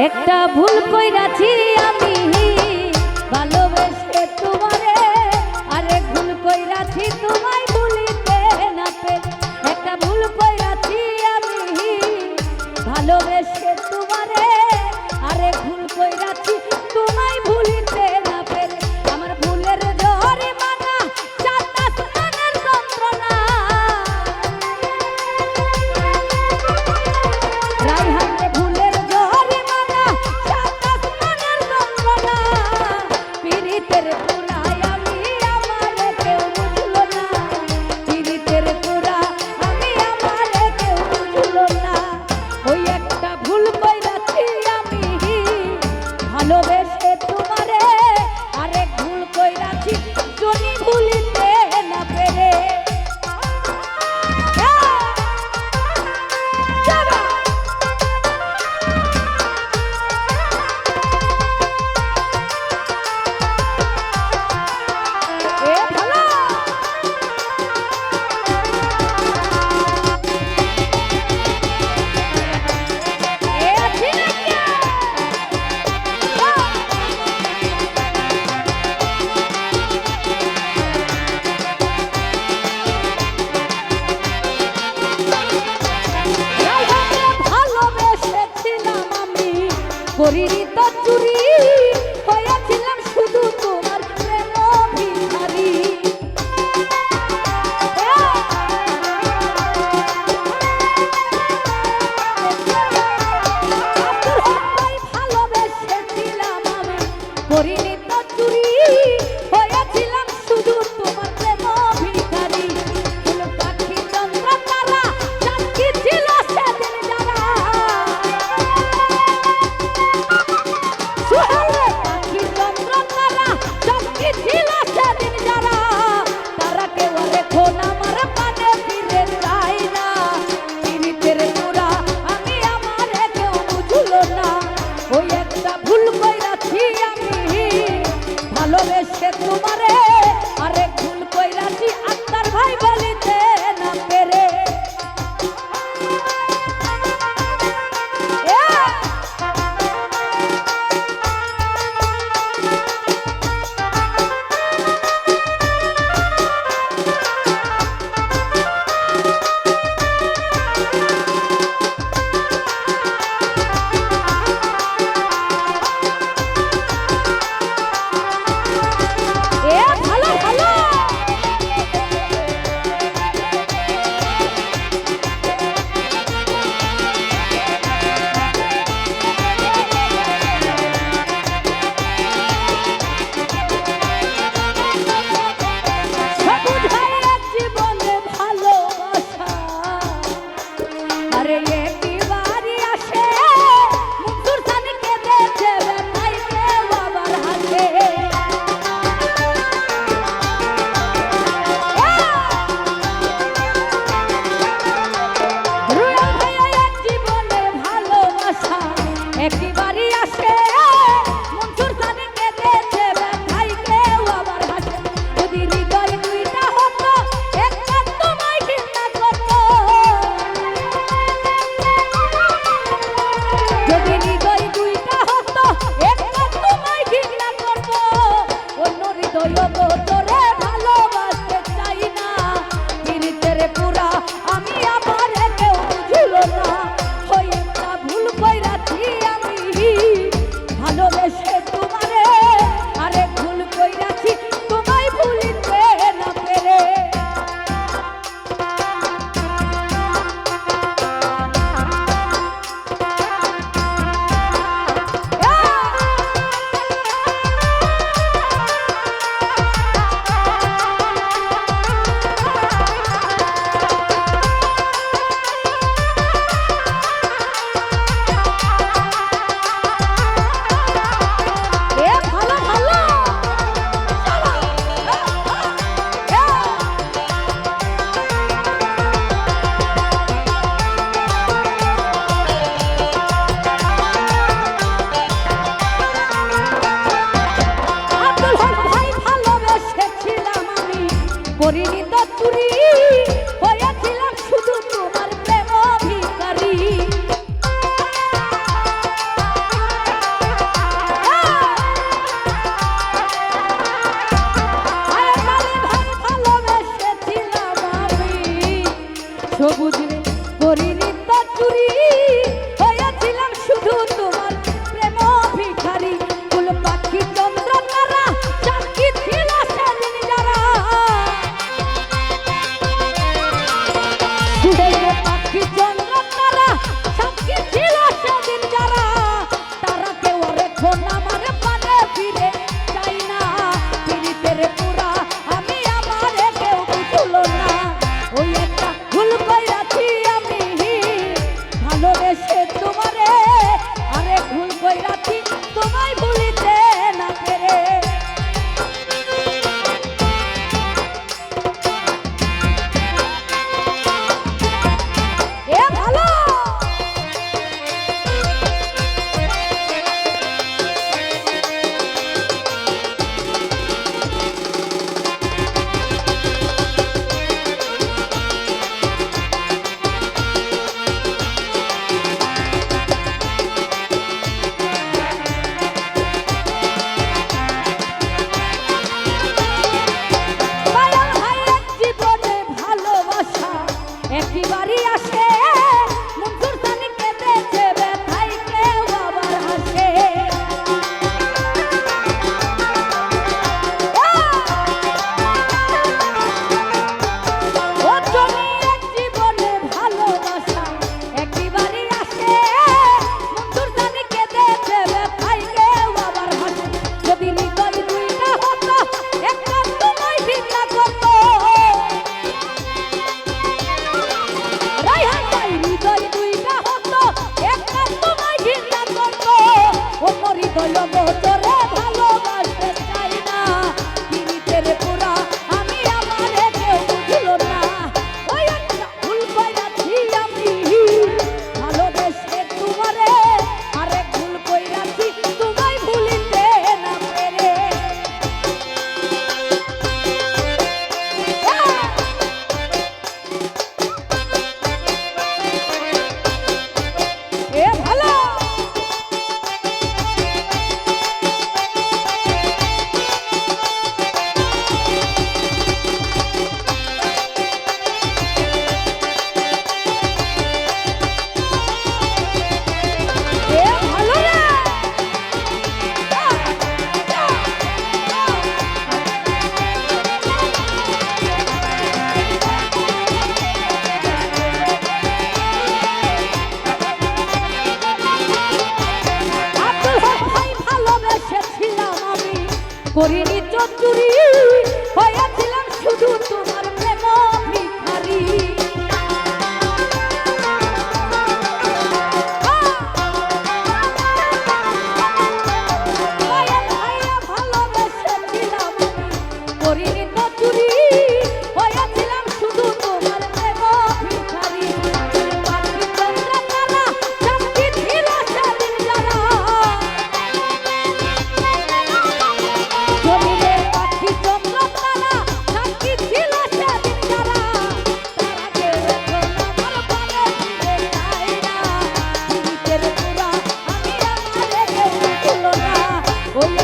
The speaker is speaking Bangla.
একটা ভুল কইরাছি আমি ভালোবেসে তোমারে, আরে ভুল কইরাছি তোমায় ভুলিতে না পেরে। একটা ভুল কইরাছি আমি ভালোবেসে তোমারে, আরে ভুল কইরাছি তোমায় ভুলিতে না পেরে। আমার ভুলের জরে মানা চাঁদা স্নানের যন্ত্রণা, রাইহানের ভুলের জরে মানা চাঁদা স্নানের যন্ত্রণা। পীড়িতের পুরাই আমি আমারে কেউ বুঝলো না, পীড়িতের পুরা আমি আমারে কেউ বুঝলো না। ওই একটা ভুল কইরাছি আমি ভালোবেসে তোমারে, আরেক ভুল কইরাছি জনি ভুলিতে না পেরে। করিনি তো চুরি, হয়েছিলাম শুধু তোমার প্রেম ভিখারি। ভালোবেসেছিলাম আমি, করিনি তো চুরি, হয়েছিলাম শুধু তোমার প্রেম ভিখারি। ফুল পাখি চন্দ্র তারা সাক্ষী ছিল সেদিন যারা, পাখি চন্দ্র তারা সাক্ষী ছিল সেদিন যারা, তারা কেউ এখন আমার পানে ফিরে যায় না। পীড়িতের পুরা আমি আমারে কেউ বুঝলো না। ওই একটা ভুল কইরাছি আমি ভালোবেসে তোমারে, আরেক ভুল কইরাছি আত্মার ভাই বলিতে না পেরে। কইরাছি তোমায় ভুলিতে না পেরে। এ ভালো একবারই আসে মনসুর সানি কেঁদেছে ব্যথায় কেউ আবার হাসে। ও জমি এক জীবনে ভালোবাসা একবারই আসে মনসুর সানি কেঁদেছে ব্যথায় কেউ আবার হাসে। যদি হৃদয় দুইটা হতো একটা তোমায় ভিন্ন করতো হৃদয় দুইটা হতো একটা তোমায় ঘৃণা করতো। ওমর হৃদয় তোরে ভালোবাসতে চাই না পীড়িতের পুরা আমি আমারে কেউ বুঝলো না। ওই একটা ভুল কইরাছি আমি ভালোবেসে তোমারে আরেক ভুল কইরাছি তোমায় ভুলিতে না পেরে। এ ভালো এ ভালো রে করিনি চতুরি হয়েছিলাম শুধু তোমার প্রেম ভিখারি। ভালোবেসেছিলাম করিনি চতুরি হয়েছিলাম শুধু তোমার প্রেম ভিখারি। পাখি চন্দ্র তারা চাঁদনি ছিল সেদিন যারা জমিনে পাখি চন্দ্র তারা সাক্ষী ছিল সেদিন যারা। তারা কেউ এখন আমার পানে ফিরে যায় না পীড়িতের পুরা আমি আমারে কেউ বুঝলো না। ওই